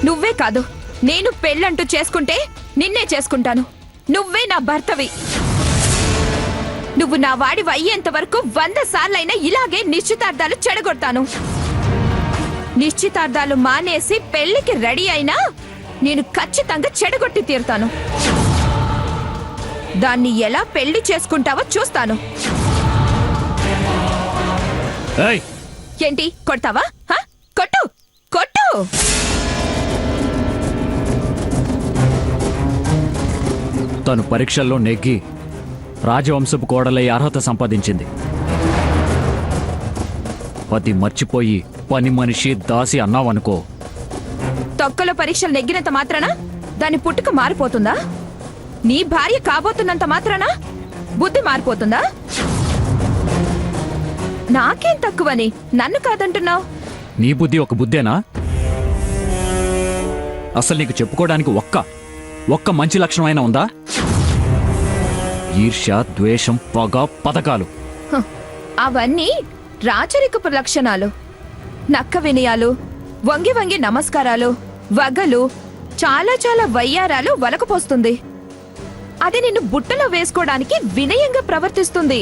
నువ్వే కాదు, నేను పెళ్ళంటూ చేసుకుంటే నిన్నే చేసుకుంటాను. నువ్వే నా భర్తవి. నువ్వు నా వాడివి అయ్యేంత వరకు 100 సార్లైనా ఇలాగే నిశ్చితార్థాలు చెడగొడతాను. నిశ్చితార్థాలు మానేసి పెళ్లికి రెడీ అయినా నేను ఖచ్చితంగా చెడగొట్టి తీరుతాను. దాన్ని ఎలా పెళ్లి చేసుకుంటావో చూస్తాను. ఏంటి కొడతావా? కొట్టు కొట్టు. తను పరీక్షల్లో నెగ్గి రాజవంశపు కోడలై అర్హత సంపాదించింది. అది మర్చిపోయి పని మనిషి దాసి అన్నావనుకో, తొక్కలో పరీక్షలు నెగ్గినంత మాత్రాన దాని పుట్టుక మారిపోతుందా? నీ భార్య కాబోతున్నంత మాత్రాన బుద్ధి మారిపోతుందా? నాకేం తక్కువని నన్ను కాదంటున్నావు? నీ బుద్ధి ఒక బుద్ధేనా? అసలు నీకు చెప్పుకోవడానికి ఒక్క మంచి లక్షణమైనా ఉందా? ఈర్ష్య, ద్వేషం, పగ, పథకాలు అవన్నీ రాచరికపు లక్షణాలు. నక్క వినయాలు, వంగి వంగి నమస్కారాలు, వగలు, చాలా చాలా వయ్యారాలు వలకపోస్తుంది. అది నిన్ను బుట్టలో వేసుకోవడానికి వినయంగా ప్రవర్తిస్తుంది.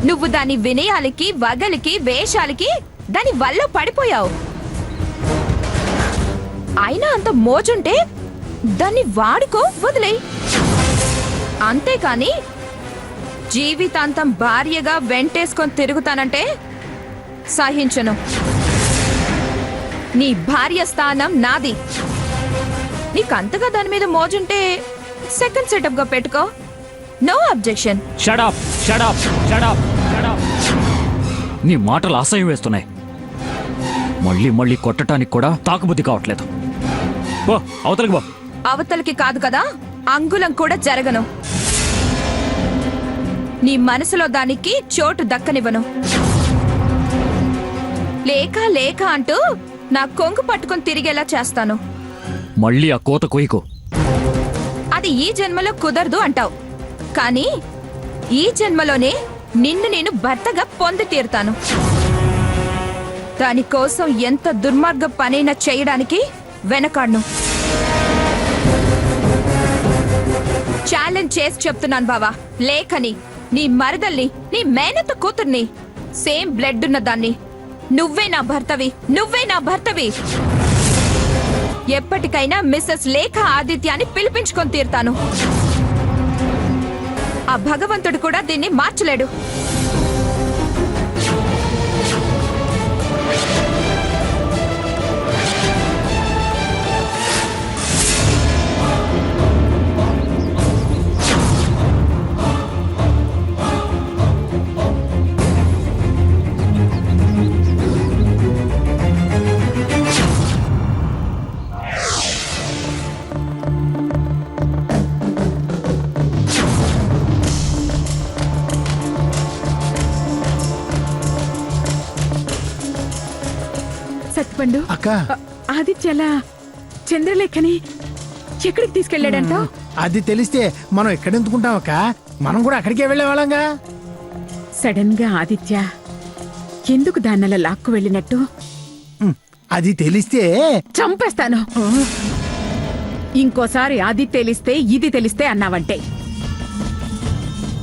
నువ్వు దాని వినయాలకి, వగలికి, వేషాలకి దాని వల్ల పడిపోయావు. అయినా అంత మోజుంటే దాన్ని వాడుకో, వదిలేయ్. అంతేకాని జీవితాంతం భార్యగా వెంటేసుకొని తిరుగుతానంటే సహించను. నీ భార్య స్థానం నాది. నీకంతగా దాని మీద మోజుంటే సెకండ్ సెటప్ గా పెట్టుకో. No objection. Shut up, shut up, shut up, shut up. నీ మాటలు అసహ్యం వేస్తున్నాయి. మళ్ళీ కొట్టడానికి కూడా తాకుబుద్ధి కావట్లేదు. బో అవతలకి బో. అవతలకి కాదు కదా, అంగుళం కూడా జరగను. నీ మనసులో దానికి చోటు దక్కనివ్వను. లేక అంటూ నా కొంగు పట్టుకుని తిరిగేలా చేస్తాను. మళ్ళీ ఆ కోత కొయ్యకు. అది ఈ జన్మలో కుదరదు అంటావు, కానీ ఈ జన్మలోనే నిన్ను నేను భర్తగా పొంది తీరుతాను. దానికోసం ఎంత దుర్మార్గ పనైనా చేయడానికి వెనకాడ్ను. ఛాలెంజ్ చేసి చెప్తున్నాను బావా, లేఖని, నీ మరదల్ని, నీ మేనత్త కూతుర్ని, సేమ్ బ్లడ్ ఉన్న దాన్ని. నువ్వే నా భర్తవి, నువ్వే నా భర్తవి. ఎప్పటికైనా మిస్సెస్ లేఖ ఆదిత్య అని పిలిపించుకొని తీరుతాను. ఆ భగవంతుడు కూడా దీన్ని మార్చలేడు. సత్పండు అక్క, ఆదిత్యలా చంద్రలేఖని ఎక్కడికి తీసుకెళ్లాడంట? అది తెలిస్తే మనం ఎక్కడెందుకుంటాం అక్క, మనం కూడా అక్కడికే వెళ్ళేవాళ్ళంగా. సడన్ గా ఆదిత్య ఎందుకు దాన్నలా లాక్కు వెళ్ళినట్టు? అది తెలిస్తే చంపేస్తాను. ఇంకోసారి అది తెలిస్తే ఇది తెలిస్తే అన్నావంటే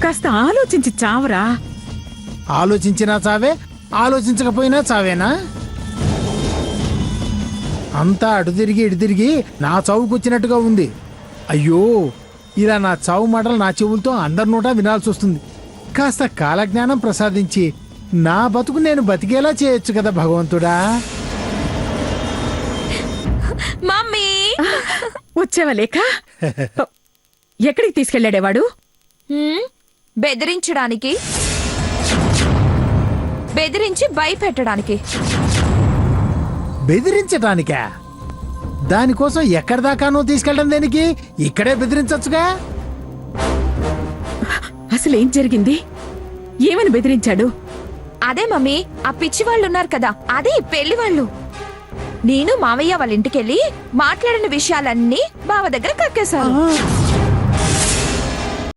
కాస్త ఆలోచించి చావరా. ఆలోచించినా చావే, ఆలోచించకపోయినా చావేనా? అంతా అటు తిరిగి ఇటు తిరిగి నా చావుకొచ్చినట్టుగా ఉంది. అయ్యో, ఇలా నా చావు మాటలు నా చెవులతో అందరి నోటా వినాల్సి వస్తుంది. కాస్త కాలజ్ఞానం ప్రసాదించి నా బతుకు నేను బతికేలా చేయొచ్చు కదా భగవంతుడా. మమ్మీ వచ్చావా లేఖ? ఎక్కడికి తీసుకెళ్లాడేవాడు? బెదిరించడానికి, బెదిరించి భయపెట్టడానికి. బెదిరించటానికా? దానికోసం ఎక్కడి దాకానో తీసుకెళ్ళడం దేనికి? ఇక్కడే బెదిరించచ్చుగా. అసలేం జరిగింది? ఏమని బెదిరించాడు? అదే మమ్మీ, ఆ పిచ్చి వాళ్ళు ఉన్నారు కదా, అదే పెళ్లి వాళ్ళు. నేను మావయ్య వాళ్ళ ఇంటికెళ్ళి మాట్లాడిన విషయాలన్నీ బావ దగ్గర కక్కేశాను.